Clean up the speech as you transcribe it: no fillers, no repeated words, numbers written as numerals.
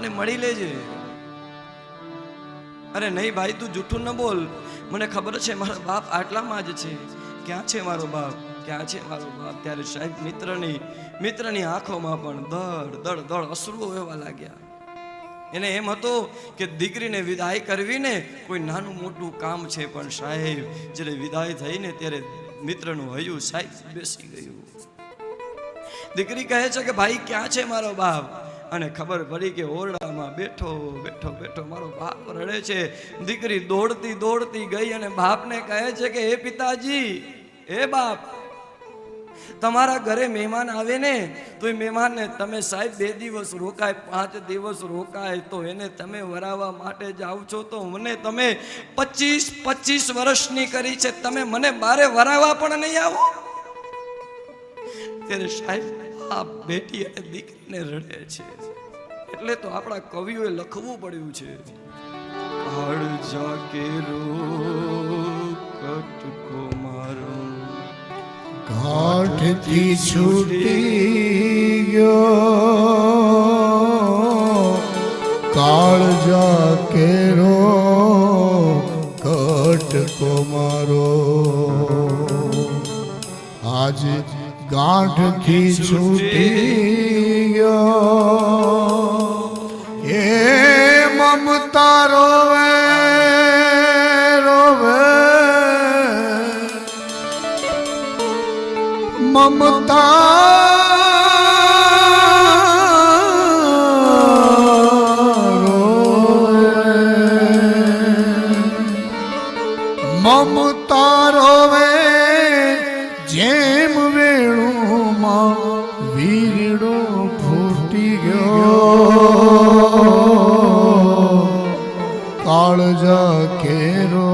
મળી લેજે. અરે નહીં ભાઈ, તું જૂઠું ન બોલ, મને ખબર છે મારા બાપ આટલામાં જ છે. ક્યાં છે મારો બાપ, ક્યાં છે મારો બાપ? ત્યારે સાહેબ મિત્રની આંખોમાં પણ દળ દળ અશ્રુઓ વહેવા લાગ્યા. એને એમ હતો કે દીકરીને વિદાય કરવી ને કોઈ નાનું મોટું કામ છે, પણ સાહેબ જ્યારે વિદાય થઈને ત્યારે મિત્રનું હૈયું સાહેબ બેસી ગયું. દીકરી કહે છે કે ભાઈ ક્યાં છે મારો બાપ? અને ખબર પડી કે ઓરડામાં બેઠો બેઠો બેઠો મારો બાપ રડે છે. દીકરી દોડતી દોડતી ગઈ અને બાપને કહે છે કે હે પિતાજી, હે બાપ, તમારા ઘરે મહેમાન આવે ને તો એ મહેમાનને તમે સાહેબ 2 દિવસ રોકાય, 5 દિવસ રોકાય તો એને તમે વરાવવા માટે જાઓ છો, તો મને તમે 25 વર્ષની કરી છે, તમે મને બારે વરાવવા પણ નહીં આવો. ત્યારે સાહેબ આ બેટી અને દીકરીને રડે છે. એટલે તો આપણા કવિઓએ લખવું પડ્યું છે, કાળજા કેરો કટકો મારો ગાંઠથી છૂટી ગયો, કાળજા કેરો કટકો મારો. આજે ગાંઠથી છૂટી ગયો, એ મમતા રોવે રોવે, મમતા રોવે, મમતા રોવે જેમ વેણુમાં વીરડો ફૂટી ગયો, કાળજા કેરો